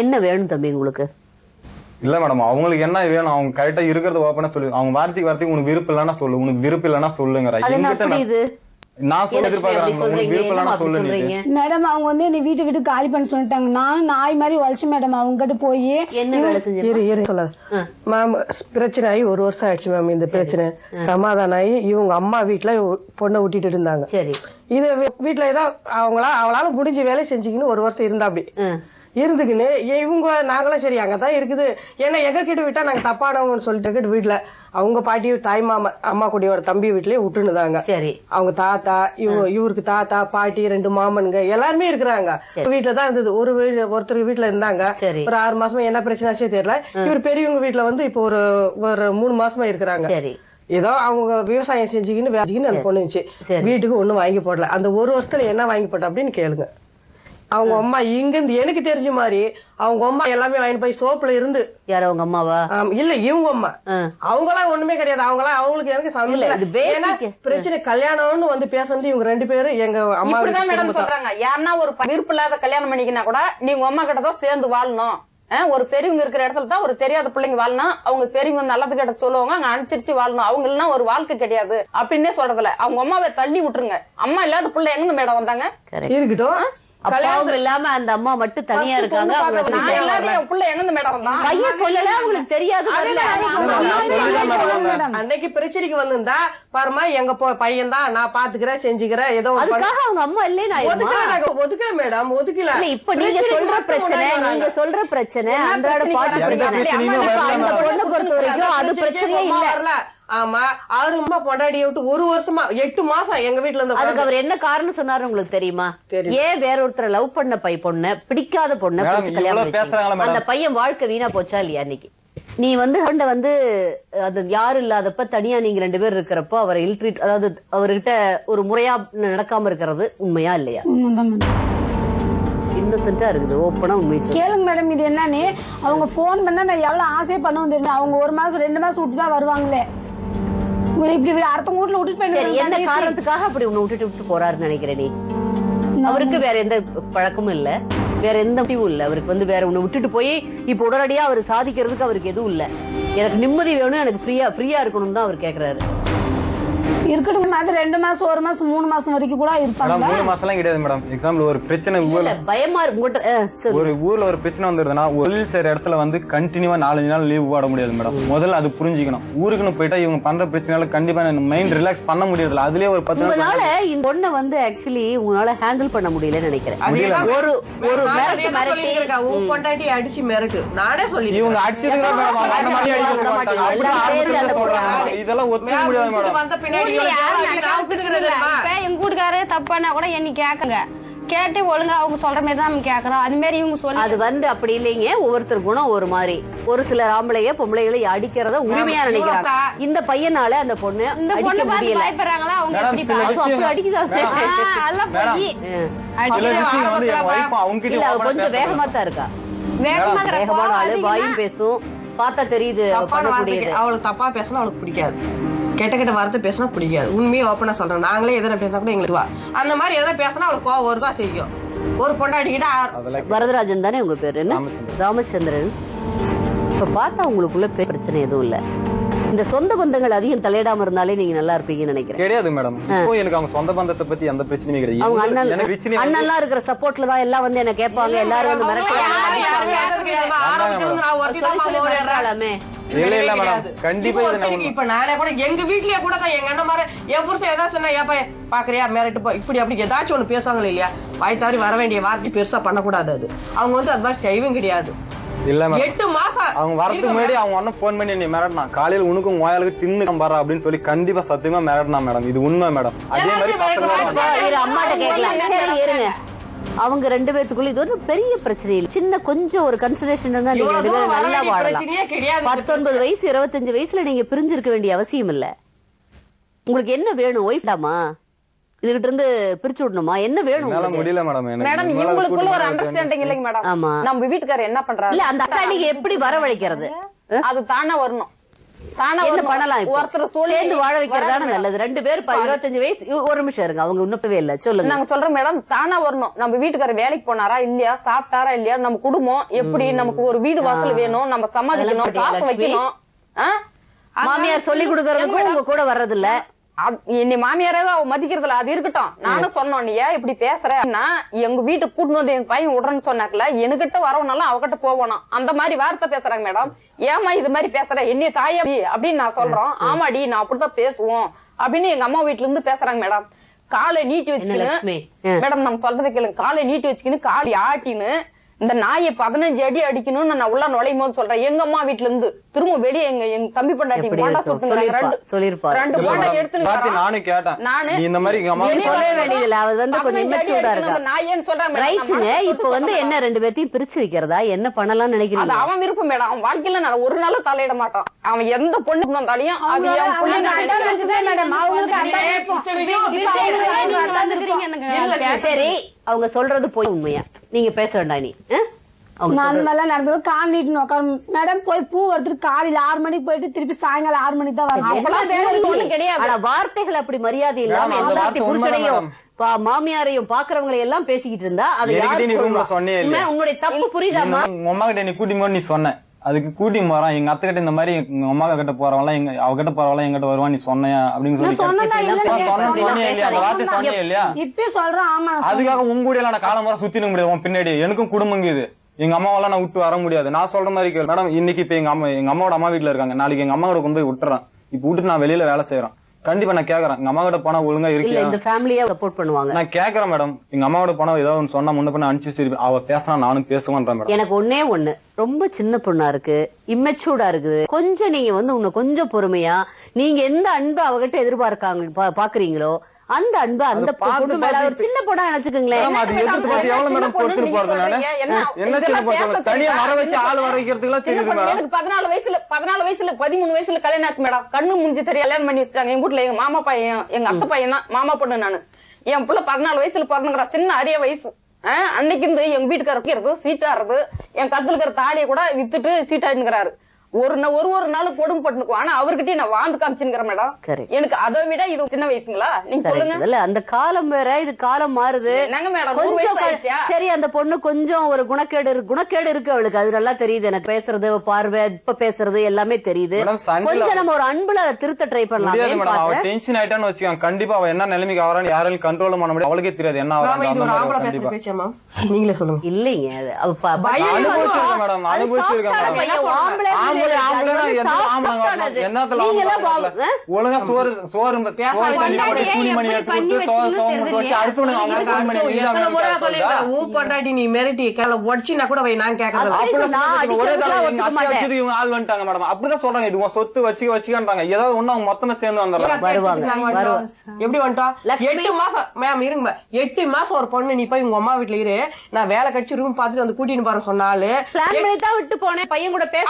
என்ன வேணும் தம்பி உங்களுக்கு? இல்ல மேடம், அவங்களுக்கு என்ன வேணும் அவங்க கரெக்டா இருக்கிறத ஓப்பனா சொல்லு. அவங்க வார்த்தைக்கு உனக்கு விருப்பம் இல்லன்னா சொல்லு, உனக்கு விருப்பம் இல்லன்னா சொல்லுங்க. நான் சொல்ல எதிர்பார்க்கறாங்க, உங்களுக்கு விருப்பம் இல்லன்னா சொல்லுங்க. மேடம் அவங்க வந்து நீ வீட்டு விட்டு காலி பண்ண சொல்லிட்டாங்க. நான் நாய் மாதிரி வலிச்சு மேடம் அவங்க கிட்ட போய் என்ன வேலை செஞ்சீங்க? மேம் பிரச்சனை ஆகி 1 வருஷம் ஆயிடுச்சு மேம். இந்த பிரச்சனை சமாதானம் ஆகி இவங்க அம்மா வீட்டுல பொண்ணை விட்டுட்டு இருந்தாங்க. சரி, இது வீட்டுல ஏதோ அவளால முடிஞ்ச வேலை செஞ்சுக்கின்னு 1 வருஷம் இருந்தா அப்படி இருந்துக்குன்னு இவங்க நாங்களும் சரி அங்கதான் இருக்குது, ஏன்னா எங்க கிட்ட விட்டா நாங்க தப்பானவங்கன்னு சொல்லிட்டு வீட்டுல அவங்க பாட்டி தாய் மாமா அம்மா கூடியோட தம்பி வீட்லயே விட்டுனுதாங்க. சரி, அவங்க தாத்தா இவருக்கு தாத்தா பாட்டி 2 மாமனுங்க எல்லாருமே இருக்கிறாங்க. வீட்டுலதான் இருந்தது. ஒருத்தருக்கு வீட்டுல இருந்தாங்க. ஒரு 6 மாசமா என்ன பிரச்சனை தெரியல. இவர் பெரியவங்க வீட்டுல வந்து இப்போ ஒரு 3 மாசமா இருக்கிறாங்க. ஏதோ அவங்க விவசாயம் செஞ்சுக்கின்னு அந்த பொண்ணுச்சு. வீட்டுக்கு ஒண்ணும் வாங்கி போடல. அந்த 1 வருஷத்துல என்ன வாங்கி போட்ட அப்படின்னு கேளுங்க. அவங்க அம்மா இங்க இருந்து எனக்கு தெரிஞ்ச மாதிரி அவங்க அம்மா எல்லாமே வாங்கி போய் சோப்புல இருந்து. யார அவங்க அம்மாவா? இல்ல இவங்க அம்மா. அவங்க எல்லாம் ஒண்ணுமே கிடையாது. அவங்களுக்கு எனக்கு சந்தோஷம். பிரச்சனை கல்யாணம்னு வந்து பேசுறது இவங்க 2 பேரும் எங்க அம்மா மேடம் சொல்றாங்க. யாருன்னா ஒரு விருப்பம் இல்லாத கல்யாணம் பண்ணிக்கினா கூட நீங்க அம்மா கிட்ட தான் சேர்ந்து வாழணும். ஒரு பெரியவங்க இருக்கிற இடத்துல தான் ஒரு தெரியாத பிள்ளைங்க வாழணும். அவங்க பெரியவங்க நல்லது கிட்ட சொல்லுவாங்க, அங்க அனுசரிச்சு வாழணும். அவங்க எல்லாம் ஒரு வாழ்க்கை கிடையாது அப்படின்னே சொல்றதுல அவங்க அம்மாவை தள்ளி விட்டுருங்க. அம்மா இல்லாத பிள்ளை எங்க மேடம் வந்தாங்க? இருக்கட்டும், கல்யாணம் இல்லாம அந்த அம்மா மட்டும் தனியா இருக்காங்க. பையன் சொல்லல, அவங்களுக்கு தெரியாது. அன்னைக்கு பிரச்சனைக்கு வந்திருந்தா பாருமா எங்க பையன் தான் நான் பாத்துக்கிறேன் செஞ்சுக்கிறேன் ஏதோ அதுக்காக அவங்க அம்மா இல்லையா? ஒதுக்கல மேடம், ஒதுக்கல. இப்ப நீங்க சொல்ற பிரச்சனை, நீங்க சொல்ற பிரச்சனை அன்றாட பாட்டு பொண்ணை பொறுத்த வரைக்கும் அது பிரச்சனையே இல்ல. ஆமா, 6 பொண்டாடியை விட்டு 1 வருஷமா 8 மாசம் எங்க வீட்டுல இருந்து. அதுக்கு அவர் என்ன காரணம் சொன்னாரு உங்களுக்கு தெரியுமா? ஏன் வேற ஒருத்தரை லவ் பண்ண பொண்ணு பிடிக்காத பொண்ணு கல்யாணம், அந்த பையன் வாழ்க்கை வீணா போச்சா இல்லையா? அன்னைக்கு நீ வந்து அது யாரும் இல்லாதப்ப தனியா நீங்க 2 பேர் இருக்கிறப்போ அவரை இல்ட்ரீட், அதாவது அவர்கிட்ட ஒரு முறையா நடக்காம இருக்கிறது உண்மையா இல்லையா? இன்னசென்ட்டா இருக்குது, ஓப்பனா உண்மை கேளுங்க மேடம். இது என்னன்னு அவங்க போன் பண்ணா நான் எவ்வளவு ஆசையே பண்ணுவோம் தெரியும். அவங்க 1 மாசம் 2 மாசம் விட்டு தான் வருவாங்களே. இப்படி அடுத்த வீட்டுல விட்டுட்டு என்ன காரணத்துக்காக அப்படி உன்னை விட்டு போறாருன்னு நினைக்கிறேன் நீ? அவருக்கு வேற எந்த பழக்கமும் இல்ல, வேற எந்த முடிவும் இல்ல. அவருக்கு வந்து வேற உன்னை விட்டுட்டு போய் இப்ப உடனடியா அவர் சாதிக்கிறதுக்கு அவருக்கு எதுவும் இல்ல. எனக்கு நிம்மதி வேணும், எனக்கு ஃப்ரீயா இருக்கணும் தான் அவர் கேக்குறாரு. இருக்கட்டும், 2 மாசம் 1 மாசம் 3 மாசம் வரைக்கும் கூட இருப்பாங்க. 3 மாசம்லாம் கிடையாது மேடம். எக்ஸாம்பிள் ஒரு பிரச்சனை பயமா ஒரு ஊர்ல ஒரு பிரச்சனை வந்துருதுன்னா தொழில் செய்யற இடத்துல வந்து கண்டினியூவா 4-5 நாள் லீவ் போட முடியாது மேடம். முதல்ல அது புரிஞ்சுக்கணும். ஊருக்குன்னு போயிட்டா இவங்க பண்ற பிரச்சனையால கண்டிப்பா மைண்ட் ரிலாக்ஸ் பண்ண முடியாது. அதுலயே ஒரு 10 நாள் இந்த பொண்ணை வந்து ஆக்சுவலி உங்களால ஹேண்டில் பண்ண முடியலன்னு நினைக்கிறேன். ஒரு பொண்டாட்டி அடிச்சு மிரட்டு நானே சொல்லி இவங்க அடிச்சதுக்கு இதெல்லாம் ஒத்துக்க முடியாது மேடம். வந்த பின்னாடி எங்க வீட்டுக்காரே தப்பானா கூட என்ன கேக்குங்க, கேட்டு ஒழுங்கா அவங்க சொல்ற மாதிரி தான் நம்ம கேக்குறோம். அது மாதிரி இவங்க சொல்லி அது வந்து அப்படி இல்லைங்க. ஒவ்வொருத்தர் குணம் ஒரு மாதிரி. ஒரு சில ஆம்பளைய பொம்பளைகளை அடிக்கிறத உரிமையா நினைக்கிறாங்க. இந்த பையனால அந்த பொண்ணு இந்த பொண்ணு பார்த்து பயப்படுறாங்களா? அவங்க எப்படி அடிக்குதாங்க? கொஞ்சம் வேகமா தான் இருக்கா. வேகமான ஆளு, வாயும் பேசும், பார்த்தா தெரியுது. அவளுக்கு தப்பா பேசினா அவளுக்கு பிடிக்காது, கெட்ட வார்த்தை பேசினா பிடிக்காது. உண்மையை ஓப்பனா சொல்றேன். நாங்களே எதனா பேசினா கூட எங்களுக்கு அந்த மாதிரி எதனா பேசினா அவளுக்கு கோவம் வருதான் செய்யும். ஒரு பொண்டாட்டிக்கிட்ட வரதராஜன் தானே உங்க பேரு? என்ன ராமச்சந்திரன். இப்ப பார்த்தா உங்களுக்குள்ள பிரச்சனை எதுவும் இல்ல. இந்த சொந்த பந்தங்கள் அதிகம் தலையிடாம இருந்தாலே நீங்க நல்லா இருப்பீங்கன்னு நினைக்கிறேன். கிடையாது மேடம். இப்போ எனக்கு அவங்க சொந்த பந்தத்தை பத்தி எந்த பிரச்சனையும் கிடையாது. அவங்க அண்ணன்லாம் இருக்கிற சப்போர்ட்ல தான் எல்லாம் வந்து என்ன கேட்பாங்க. எல்லாரும் வந்து இப்ப நானே கூட எங்க வீட்லயே கூட எங்க அண்ணன் மாதிரி என் புருஷன் ஏதாவது சொன்னா ஏப்பா பாக்குறியா மிரட்டு போ இப்படி அப்படி ஏதாச்சும் ஒண்ணு பேசுவாங்க இல்லையா? வாய் தவறி வர வேண்டிய வார்த்தை பெருசா பண்ணக்கூடாது. அது அவங்க வந்து அது மாதிரி செய்யவும் கிடையாது. இல்ல 8 மாசம் அவங்க வரதுக்கு முன்னாடி அவங்க அண்ணன் போன் பண்ணி நீ மிரட்டினா காலையில உனக்கும் ஓயாளுக்கு தின்னு பாரு அப்படின்னு சொல்லி கண்டிப்பா சத்தியமா மிரட்டினா மேடம். இது உண்மை மேடம். அதே மாதிரி அம்மாட்ட கேட்கலாம். அவங்க 2 பேத்துக்குள்ள இது ஒரு பெரிய பிரச்சனை இல்லை. சின்ன கொஞ்சம் ஒரு கன்சிடரேஷன் இருந்தா நீங்க 2 பேரும் நல்லா வாழலாம். 19 வயசு 25 வயசுல நீங்க பிரிஞ்சிருக்க வேண்டிய அவசியம் இல்ல. உங்களுக்கு என்ன வேணும்? ஒய்ஃப்டாமா இதுகிட்ட இருந்து பிரிச்சு விடணுமா? என்ன வேணும்? முடியல மேடம். மேடம் இவங்களுக்குள்ள ஒரு அண்டர்ஸ்டாண்டிங் இல்லைங்க மேடம். ஆமா, நம்ம வீட்டுக்காரர் என்ன பண்றாரு? இல்ல அந்த அண்டர்ஸ்டாண்டிங் எப்படி வரவழைக்கிறது? அது தானா வரணும். தானா என்ன வரணும். பண்ணலாம் இப்போ? ஒருத்தர் சொல்லி சேர்ந்து வாழ வைக்கிறதான வராங்க. நல்லது. 2 பேர் 25 வயசு. ஒரு நிமிஷம் இருங்க, அவங்க இன்னும் இல்ல, சொல்லுங்க. நாங்க சொல்றோம் மேடம், தானா வரணும். நம்ம வீட்டுக்காரர் வேலைக்கு போனாரா இல்லையா, சாப்பிட்டாரா இல்லையா, நம்ம குடும்பம் எப்படி, நமக்கு ஒரு வீடு வாசல் வேணும், நம்ம சமாளிக்கணும், அதெல்லாம் காசு வைக்கணும். மாமியார் சொல்லி கொடுக்கறதுக்கும் உங்க கூட வர்றது இல்ல. என்னை மாமியாரவே அவ மதிக்கிறதுல அது இருக்கட்டும். நானும் சொன்னோம், நீ ஏன் இப்படி பேசுறேன்னா, எங்க வீட்டுக்கு கூட்டு வந்து எங்க பையன் விடுறேன்னு சொன்னாக்கல, என்கிட்ட வரவனாலும் அவகிட்ட போவானா, அந்த மாதிரி வார்த்தை பேசுறாங்க மேடம். ஏமா இது மாதிரி பேசுற, என்னைய தாயா அப்படின்னு நான் சொல்றோம். ஆமாடி நான் அப்படித்தான் பேசுவோம் அப்படின்னு எங்க அம்மா வீட்டுல இருந்து பேசுறாங்க மேடம். காலை நீட்டி வச்சுக்கின்னு மேடம், நம்ம சொல்றதை கேளுங்க, காலை நீட்டி வச்சுக்கின்னு காலை ஆட்டின்னு இந்த நாயை 15 அடி அடிக்கணும்னு நான் உள்ள நுழையும் போது சொல்றேன். எங்க அம்மா வீட்டுல இருந்து திரும்ப வெளியே எங்க தம்பி பொண்டாட்டி போண்டா சொல்லிருப்பாரு. 2 போண்டா எடுத்து நானும் கேட்டேன். நானு இந்த மாதிரி எங்க அம்மா சொல்ல வேண்டியதுல அவர் வந்து கொஞ்சம் இம்மெச்சூர்டா இருக்கா. நாயேன்னு சொல்றாங்க. ரைட்டுங்க. இப்ப வந்து என்ன 2 பேர்த்தையும் பிரிச்சு வைக்கிறதா என்ன பண்ணலாம்னு நினைக்கிறீங்க? அது அவன் விருப்பம் மேடம். அவன் வாழ்க்கையில நான் ஒரு நாளும் தலையிட மாட்டான். அவன் எந்த பொண்ணுக்கு வந்தாலையும் அது என் பிள்ளைங்க. சரி, அவங்க சொல்றது போய் உண்மையா? நீங்க பேச வேண்டாம் நீ. நான் அந்த மாதிரிலாம் நடந்தது. கால் நீட்டு உட்காரும் மேடம், போய் பூ எடுத்துட்டு காலையில 6 மணிக்கு போயிட்டு திருப்பி சாயங்காலம் 6 மணிக்கு தான் வரும். கிடையாது. வார்த்தைகள் அப்படி மரியாதை இல்லாம எல்லாத்தையும் புருஷனையும் மாமியாரையும் பாக்குறவங்களை எல்லாம் பேசிக்கிட்டு இருந்தா அது உங்களுடைய தப்பு. புரியுதாமா? உங்க அம்மா கிட்ட நீ கூட்டி போன்னு நீ சொன்ன, அதுக்கு கூட்டி போறான். எங்க அத்தை கிட்ட இந்த மாதிரி எங்க அம்மா கிட்ட போறவங்க எங்க அவகிட்ட போறவங்க எங்கிட்ட வருவான், நீ சொன்னையா அப்படின்னு சொல்லி சொன்னே இல்லையா? இப்ப சொல்றேன். ஆமா, அதுக்காக உங்க கூட எல்லாம் நான் காலம் வர சுத்தி நிக்க முடியாது. பின்னாடி எனக்கும் குடும்பங்க இது. எங்க அம்மாவெல்லாம் நான் விட்டு வர முடியாது. நான் சொல்ற மாதிரி கேளு மேடம். இன்னைக்கு இப்ப எங்க அம்மாவோட அம்மா வீட்டுல இருக்காங்க. நாளைக்கு எங்க அம்மா கூட கொண்டு போய் விட்டுறேன். இப்ப விட்டுட்டு நான் வெளியில வேலை செய்யறேன். கண்டிப்பா நான் கேக்குறேன், எங்க அம்மா கிட்ட போனா ஒழுங்கா இருக்கு. இந்த ஃபேமிலியா சப்போர்ட் பண்ணுவாங்க. நான் கேக்குறேன் மேடம். எங்க அம்மாவோட போனா ஏதாவது ஒன்று சொன்னா முன்ன பண்ண அனுப்பிச்சு சரி அவ பேசினா நானும் பேசுவேன்றேன் மேடம். எனக்கு ஒண்ணு ரொம்ப சின்ன பொண்ணா இருக்கு, இம்மெச்சூர்டா இருக்குது. கொஞ்சம் நீங்க வந்து உன்னை கொஞ்சம் பொறுமையா, நீங்க எந்த அன்பு அவகிட்ட எதிர்பார்க்காங்க பாக்குறீங்களோ அந்த அன்பு அந்த பொண்ணு மேல ஒரு சின்ன பொண்ணா நினைச்சுக்கீங்களேன். எவ்வளவு பொறுத்து போறது என்ன சின்ன பொண்ணு தனியா வர வச்சு ஆள் வர வைக்கிறதுக்கு தெரியுது மேடம். 14 வயசுல 13 வயசுல கல்யாணம் ஆச்சு மேடம். கண்ணு முடிஞ்சு தெரிய கல்யாணம் பண்ணி வச்சுட்டாங்க. எங்க வீட்டுல எங்க மாமா பையன், எங்க அத்தை பையன் தான் மாமா பொண்ணு. நானு என் பிள்ளை 14 வயசுல பிறந்துங்கிறா, சின்ன அரிய வயசு. அன்னைக்கு இருந்து எங்க வீட்டுக்காரருக்கு சீட்டாடுறது, என் கழுத்துல இருக்கிற தாடியை கூட வித்துட்டு சீட்டாடுங்கிறாரு. ஒரு நாள் கொடுமை பட்டுக்குவோம். ஆனா அவர்கிட்ட நான் வாழ்ந்து காமிச்சுக்கிறேன் மேடம். எனக்கு அதை விட இது சின்ன வயசுங்களா? நீங்க சொல்லுங்க. அந்த காலம் வேற, இது காலம் மாறுது. சரி, அந்த பொண்ணு கொஞ்சம் ஒரு குணக்கேடு இருக்கு அவளுக்கு, அது நல்லா தெரியுது. எனக்கு பேசுறது, பார்வை, இப்ப பேசுறது எல்லாமே தெரியுது. கொஞ்சம் நம்ம ஒரு அன்புல திருத்த ட்ரை பண்ணலாம். டென்ஷன் ஆயிட்டான்னு வச்சுக்கோங்க, கண்டிப்பா அவ என்ன நிலைமைக்கு ஆவறான்னு யாராலும் கண்ட்ரோல் பண்ண முடியாது. அவளுக்கே தெரியாது என்ன ஆவறான்னு. நீங்களே சொல்லுங்க. இல்லைங்க, அனுபவிச்சிருக்கேன் மேடம், அனுபவிச்சிருக்கேன். ஒழுங்கா சோறு பொண்டாட்டி நீ மிரட்டி உடச்சினா கூட நான் கேட்கறேன். ஆள் வந்துட்டாங்க மேடம், அப்படிதான் சொல்றாங்க. இது சொத்து வச்சுக்கன்றாங்க. ஏதாவது ஒண்ணு அவங்க மொத்தமா சேர்ந்து வந்துடுறாங்க. எப்படி வந்துட்டோம்? 8 மாசம் மேம் இருங்க. 8 மாசம் ஒரு பொண்ணு நீ போய் உங்க அம்மா வீட்டுல இரு, நான் வேலை கட்சி ரூம் பாத்துட்டு வந்து கூட்டின்னு போறேன் சொன்னாலு விட்டு போனேன். பையன் கூட பேச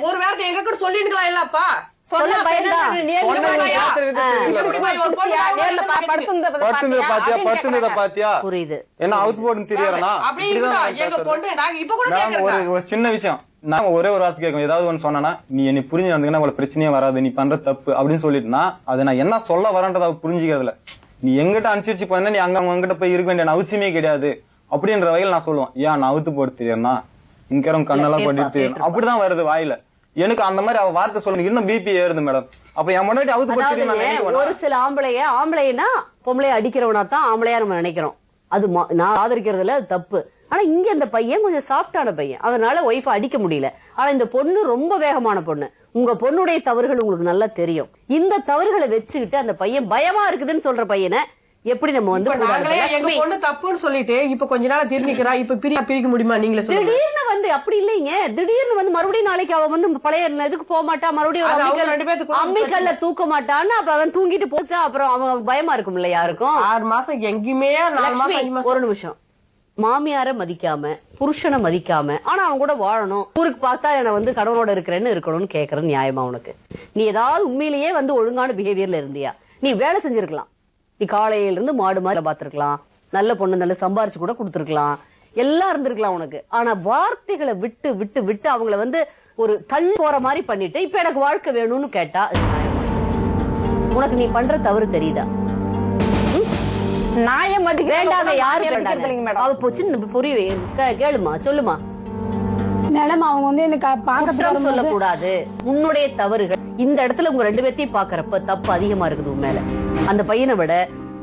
ஒரு வேறத்தை எங்க கூட சொல்லிருக்கலாம் இல்லப்பா. சின்ன விஷயம் நான் ஒரே ஒரு வார்த்தை கேட்கும். ஏதாவது ஒண்ணு சொன்னா நீ என்னை புரிஞ்சு நடந்தீங்கன்னா அவ்வளவு பிரச்சனையே வராது, நீ பண்ற தப்பு அப்படின்னு சொல்லிட்டுனா அது நான் என்ன சொல்ல வரேன்றத புரிஞ்சுக்கிறதுல நீ எங்கிட்ட அனுசரிச்சு போனா நீ அங்கிட்ட போய் இருக்க வேண்டிய அவசியமே கிடையாது அப்படின்ற வகையில் நான் சொல்லுவேன். ஏன் நான் அவுத்து போட்டு தெரியும்னா இங்க கண்ணெல்லாம் பண்ணிட்டு அப்படிதான் வருது வாயில. எனக்கு அந்த மாதிரி அவ வார்த்தை சொல்லணும், இன்னும் பிபி ஏறுது மேடம். அப்ப என் முன்னாடி அவுத்து போட்டு ஒரு சில ஆம்பளைனா பொம்பளைய அடிக்கிறவனா தான் ஆம்பளையா நம்ம நினைக்கிறோம். அது நான் ஆதரிக்கிறதுல அது தப்பு. ஆனா இங்க இந்த பையன் கொஞ்சம் சாஃப்டான பையன், அதனால ஒய்ஃபை அடிக்க முடியல. ஆனா இந்த பொண்ணு ரொம்ப வேகமான பொண்ணு. உங்க பொண்ணுடைய தவறுகள் உங்களுக்கு நல்லா தெரியும். இந்த தவறுகளை வச்சுக்கிட்டு அந்த பையன் பயமா இருக்குதுன்னு சொல்ற பையனை எப்படி நம்ம வந்து எங்க பொண்ணு தப்புன்னு சொல்லிட்டு இப்ப கொஞ்ச நாள் திரும்பிக்கிறா, இப்ப பிரிக்க முடியுமா? நீங்களே திடீர்னு வந்து அப்படி இல்லைங்க, திடீர்னு வந்து மறுபடியும் நாளைக்கு அவ வந்து பழைய இதுக்கு போக மாட்டா, மறுபடியும் அம்மிக்கல்ல தூக்க மாட்டான்னு அப்ப அவன் தூங்கிட்டு போட்டா அப்புறம் அவன் பயமா இருக்கும்ல யாருக்கும். 6 மாசம் எங்கேயுமே. ஒரு நிமிஷம், மாமியார மதிக்காம புருஷனை மதிக்காம ஆனா அவன் கூட வாழணும், ஊருக்கு பார்த்தா என்ன வந்து கடவுளோட இருக்கணும்னு கேக்குறது நியாயமா உனக்கு? நீ ஏதாவது உண்மையிலேயே வந்து ஒழுங்கான பிஹேவியர்ல இருந்தியா நீ வேலை செஞ்சிருக்கலாம். நீ காலையில இருந்து மாடு மாதிரி பாத்துருக்கலாம், நல்ல பொண்ணு நல்ல சம்பாரிச்சு கூட கொடுத்துருக்கலாம், எல்லாம் இருந்திருக்கலாம் உனக்கு. ஆனா வார்த்தைகளை விட்டு விட்டு விட்டு அவங்கள வந்து ஒரு தள்ளி போற மாதிரி பண்ணிட்டு இப்ப எனக்கு வாழ்க்கை வேணும்னு கேட்டா அது நியாயமா? உனக்கு நீ பண்ற தவறு தெரியுதா? நியாயம் வேண்டாங்க, யாரு வேண்டாங்க? அவ போச்சு புரிய கேளுமா, சொல்லுமா. மேடம் அவங்க வந்து எனக்கு குற்றம் சொல்லக்கூடாது, உன்னுடைய தவறுகள். இந்த இடத்துல உங்க 2 பேர்த்தையும் பாக்குறப்ப தப்பு அதிகமா இருக்குது உன் மேல. அந்த பையனை விட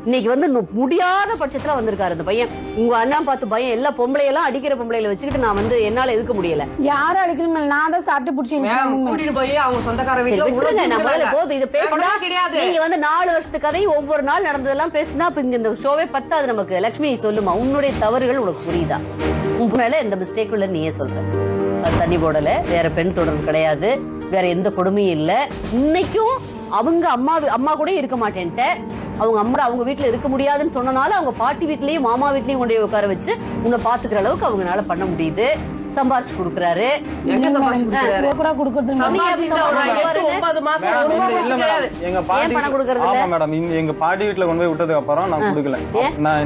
இன்னைக்கு வந்து முடியாத பட்சத்துல வந்திருக்காரு அந்த பையன். உங்க அண்ணா பார்த்து பையன் எல்லா பொம்பளையெல்லாம் அடிக்கிற பொம்பளையில வச்சுக்கிட்டு நான் வந்து என்னால எதுக்க முடியல. யாரும் அடிக்கணும், நான் தான் சாப்பிட்டு பிடிச்சி கூட்டிட்டு போய் அவங்க சொந்தக்கார வீட்டுல போது இது பேசினா கிடையாது. நீங்க வந்து 4 வருஷத்து கதையும் ஒவ்வொரு நாள் நடந்ததெல்லாம் பேசினா இந்த ஷோவே பத்தாது நமக்கு. லட்சுமி நீ சொல்லுமா, உன்னுடைய தவறுகள் உனக்கு புரியுதா? உன் மேல எந்த மிஸ்டேக்கும் இல்ல நீயே சொல்ற. தண்ணி போடல, வேற பெண் தொடர்பு கிடையாது, வேற எந்த கொடுமையும் இல்ல. இன்னைக்கும் அவங்க அம்மா கூட இருக்க மாட்டேன்ட்டு அவங்க வீட்டுல இருக்க முடியாதுன்னு சொன்னனால அவங்க பாட்டி வீட்லயும் மாமா வீட்லயும் கொண்டு போய் உட்கார வச்சு உன்னை பாத்துக்கிற அளவுக்கு அவங்களால பண்ண முடியுது. சம்பாரிச்சு கொடுக்கறாரு. எங்க பாட்டி வீட்டுல கொண்டு போய் விட்டதுக்கு அப்புறம் நான் கொடுக்கல.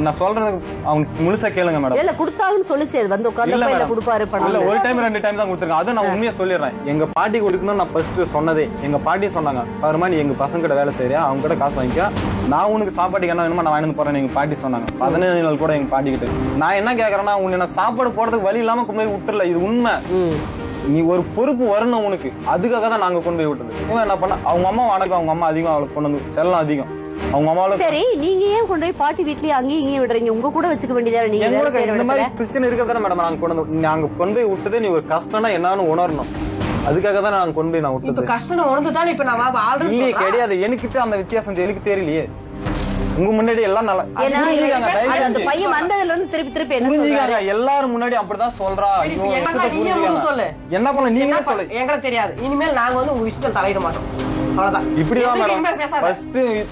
நான் சொல்றது அவங்க முழுசா கேளுங்க மேடம். இல்ல குடுத்தாங்கன்னு சொல்லிச்சு, வந்து உட்கார்ந்து கொடுப்பாரு பணம். இல்ல ஒரு டைம் 2 டைம் தான் கொடுத்துருக்கேன். அதை நான் உண்மையா சொல்லிடுறேன். எங்க பாட்டி கொடுக்கணும்னு நான் ஃபர்ஸ்ட் சொன்னதே. எங்க பாட்டி சொன்னாங்க, பரமா நீ எங்க பசங்க கிட்ட வேலை செய்யறியா, அவங்க கிட்ட காசு வாங்கிக்க, நான் உனக்கு சாப்பாட்டுக்கு என்ன வேணுமோ நான் வாங்கிட்டு போறேன். எங்க பாட்டி சொன்னாங்க 15 நாள் கூட எங்க பாட்டி கிட்ட. நான் என்ன கேக்குறேன்னா, உன்னை சாப்பாடு போறதுக்கு வழி இல்லாம கொண்டு போய் விட்டுறல. இது உண்மை. நீ ஒரு பொறுப்பு வரணும் உனக்கு. அதுக்காக தான் நாங்க கொண்டு போய் விட்டது. இவன் என்ன பண்ண, அவங்க அம்மா வணக்கம், அவங்க அம்மா அதிகம், அவளுக்கு கொண்டு வந்து செல்லம் அதிகம். அவங்க அம்மாவோட சரி, நீங்க ஏன் கொண்டு போய் பாட்டி வீட்லயே அங்கேயும் இங்கேயும் விடுறீங்க? உங்க கூட வச்சுக்க வேண்டியதானே? நீங்க இந்த மாதிரி பிரச்சனை இருக்கிறதா மேடம் நாங்க கொண்டு வந்து நாங்க கொண்டு போய் விட்டதே நீ ஒரு கஷ்டம்னா என்னன்னு உணரணும். அதுக்காக தான் நாங்க கொண்டு போய் நான் விட்டது. கஷ்டம் உணர்ந்துதான் இப்ப நான் ஆல்ரெடி கிடையாது. எனக்கு அந்த வித்தியாசம் எனக்கு தெரியலையே. உங்க முன்னாடி எல்லாம் நல்லா அந்த பையன் வந்ததுல இருந்து திருப்பி புரிஞ்சுக்காங்க. எல்லாரும் முன்னாடி அப்படிதான் சொல்றா. என்ன பண்ண நீங்க சொல்லு. எங்களுக்கு தெரியாது. இனிமேல் நாங்க வந்து உங்க விஷயத்துல தலையிட மாட்டோம். அவ்வளவுதான். இப்படிதான் மேடம்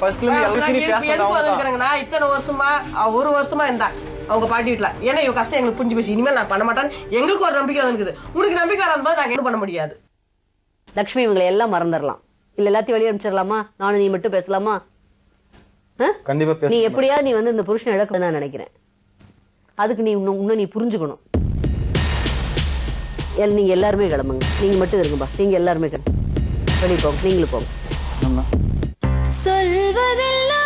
ஃபர்ஸ்ட்ல இருந்து எல்லாத்தையும் இத்தனை வருஷமா 1 வருஷமா இருந்தா அவங்க பாட்டி வீட்டுல. ஏன்னா இவங்க கஷ்டம் எங்களுக்கு புரிஞ்சு போச்சு. இனிமேல் நான் பண்ண மாட்டேன். எங்களுக்கு ஒரு நம்பிக்கை இருக்குது. உனக்கு நம்பிக்கை வராத போது நாங்க என்ன பண்ண முடியாது. லட்சுமி இவங்களை எல்லாம் மறந்துடலாம். இல்ல எல்லாத்தையும் வெளியே அனுப்பிச்சிடலாமா? நானும் நீ மட்டும் பேசலாமா? கண்டிப்பா நீ எப்படியாவது நீ வந்து இந்த புருஷனை இழக்க நான் நினைக்கிறேன். அதுக்கு நீ இன்னும் நீ புரிஞ்சுக்கணும். நீங்க எல்லாருமே கிளம்புங்க. நீங்க மட்டும் இருக்கும்பா. நீங்க எல்லாருமே கிளம்பு. வெளியே போங்க. நீங்களும் போங்க. சொல்வதெல்லாம்